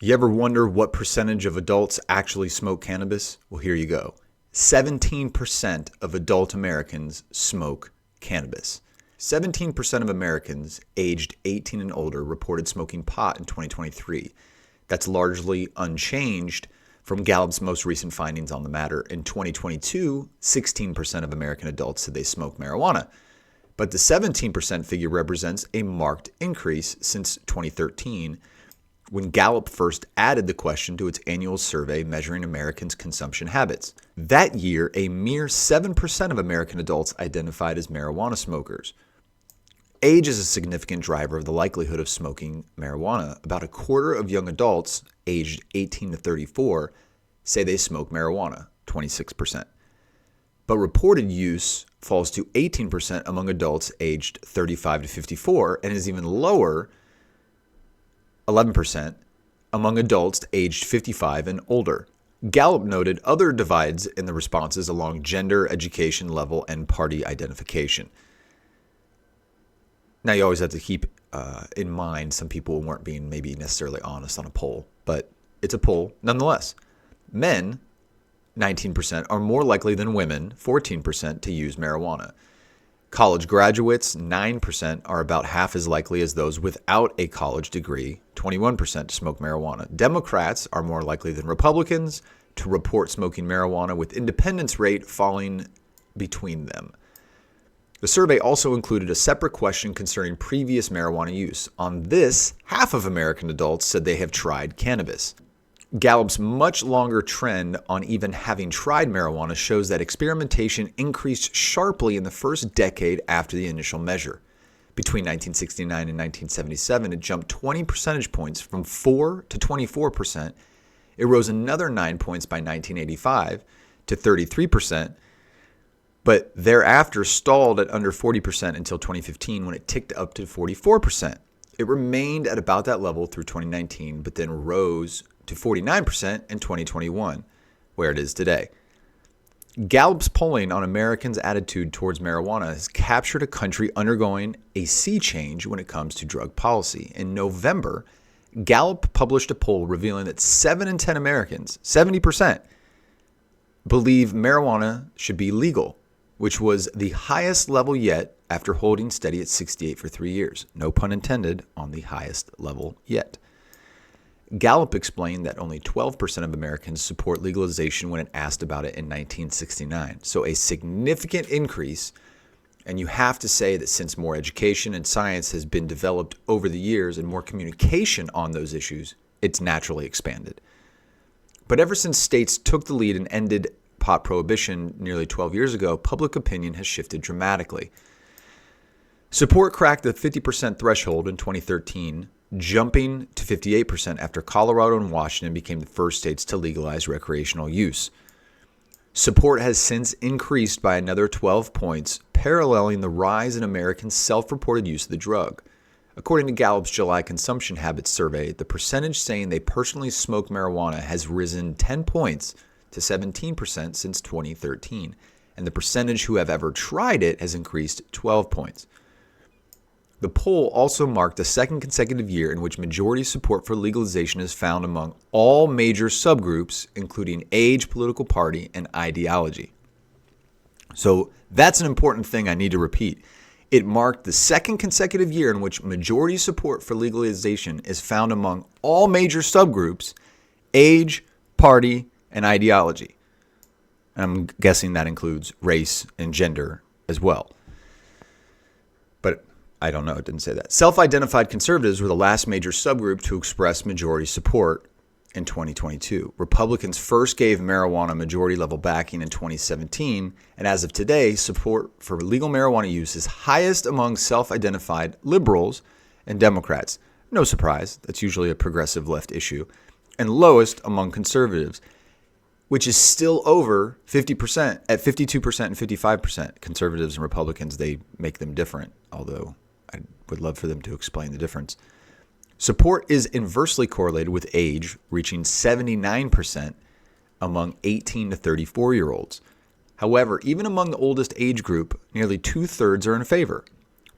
You ever wonder what percentage of adults actually smoke cannabis? Well, here you go. 17% of adult Americans smoke cannabis. 17% of Americans aged 18 and older reported smoking pot in 2023. That's largely unchanged from Gallup's most recent findings on the matter. In 2022, 16% of American adults said they smoked marijuana. But the 17% figure represents a marked increase since 2013, when Gallup first added the question to its annual survey measuring Americans' consumption habits. That year, a mere 7% of American adults identified as marijuana smokers. Age is a significant driver of the likelihood of smoking marijuana. About a quarter of young adults aged 18 to 34 say they smoke marijuana, 26%. But reported use falls to 18% among adults aged 35 to 54 and is even lower, 11%, among adults aged 55 and older. Gallup noted other divides in the responses along gender, education level, and party identification. Now, you always have to keep in mind some people weren't being maybe necessarily honest on a poll, but it's a poll nonetheless. Men, 19%, are more likely than women, 14%, to use marijuana. College graduates, 9%, are about half as likely as those without a college degree, 21%, to smoke marijuana. Democrats are more likely than Republicans to report smoking marijuana, with independents rate falling between them. The survey also included a separate question concerning previous marijuana use. On this, half of American adults said they have tried cannabis. Gallup's much longer trend on even having tried marijuana shows that experimentation increased sharply in the first decade after the initial measure. Between 1969 and 1977, it jumped 20 percentage points from 4 to 24%. It rose another 9 points by 1985 to 33%, but thereafter stalled at under 40% until 2015, when it ticked up to 44%. It remained at about that level through 2019, but then rose to 49% in 2021, where it is today. Gallup's polling on Americans' attitude towards marijuana has captured a country undergoing a sea change when it comes to drug policy. In November, Gallup published a poll revealing that 7 in 10 Americans, 70%, believe marijuana should be legal, which was the highest level yet after holding steady at 68 for 3 years. No pun intended on the highest level yet. Gallup explained that only 12% of Americans support legalization when it asked about it in 1969. So a significant increase, and you have to say that since more education and science has been developed over the years and more communication on those issues, it's naturally expanded. But ever since states took the lead and ended pot prohibition nearly 12 years ago, public opinion has shifted dramatically. Support cracked the 50% threshold in 2013, jumping to 58% after Colorado and Washington became the first states to legalize recreational use. Support has since increased by another 12 points, paralleling the rise in American self-reported use of the drug. According to Gallup's July consumption habits survey, the percentage saying they personally smoke marijuana has risen 10 points to 17% since 2013, and the percentage who have ever tried it has increased 12 points. The poll also marked the second consecutive year in which majority support for legalization is found among all major subgroups, including age, political party, and ideology. So that's an important thing I need to repeat. It marked the second consecutive year in which majority support for legalization is found among all major subgroups, age, party, and ideology. I'm guessing that includes race and gender as well. But I don't know. It didn't say that. Self-identified conservatives were the last major subgroup to express majority support in 2022. Republicans first gave marijuana majority-level backing in 2017, and as of today, support for legal marijuana use is highest among self-identified liberals and Democrats. No surprise. That's usually a progressive left issue. And lowest among conservatives, which is still over 50%, at 52% and 55%. Conservatives and Republicans, they make them different, although I would love for them to explain the difference. Support is inversely correlated with age, reaching 79% among 18 to 34-year-olds. However, even among the oldest age group, nearly two-thirds are in favor.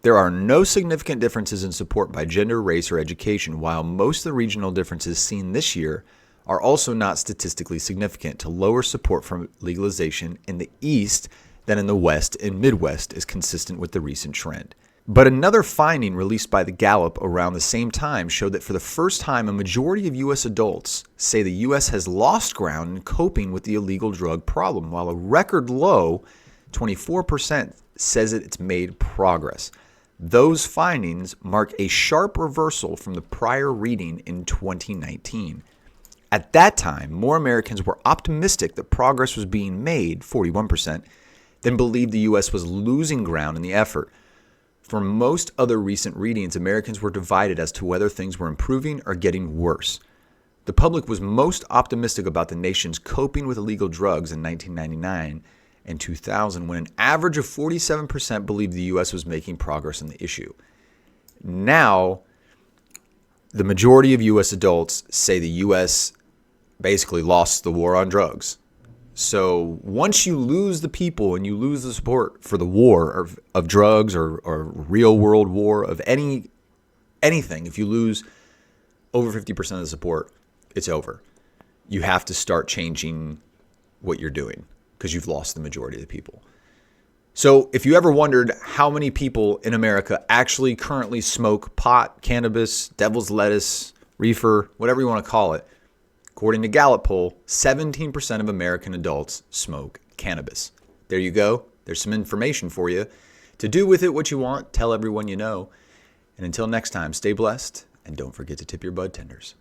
There are no significant differences in support by gender, race, or education, while most of the regional differences seen this year are also not statistically significant to lower support for legalization in the East than in the West and Midwest is consistent with the recent trend. But another finding released by the Gallup around the same time showed that for the first time, a majority of U.S. adults say the U.S. has lost ground in coping with the illegal drug problem, while a record low 24% says that it's made progress. Those findings mark a sharp reversal from the prior reading in 2019. At that time, more Americans were optimistic that progress was being made, 41%, than believed the U.S. was losing ground in the effort. For most other recent readings, Americans were divided as to whether things were improving or getting worse. The public was most optimistic about the nation's coping with illegal drugs in 1999 and 2000, when an average of 47% believed the U.S. was making progress on the issue. Now, the majority of U.S. adults say the U.S. basically lost the war on drugs. So once you lose the people and you lose the support for the war of drugs or real world war of anything, if you lose over 50% of the support, it's over. You have to start changing what you're doing because you've lost the majority of the people. So if you ever wondered how many people in America actually currently smoke pot, cannabis, devil's lettuce, reefer, whatever you want to call it, according to Gallup poll, 17% of American adults smoke cannabis. There you go. There's some information for you to do with it what you want. Tell everyone you know. And until next time, stay blessed and don't forget to tip your bud tenders.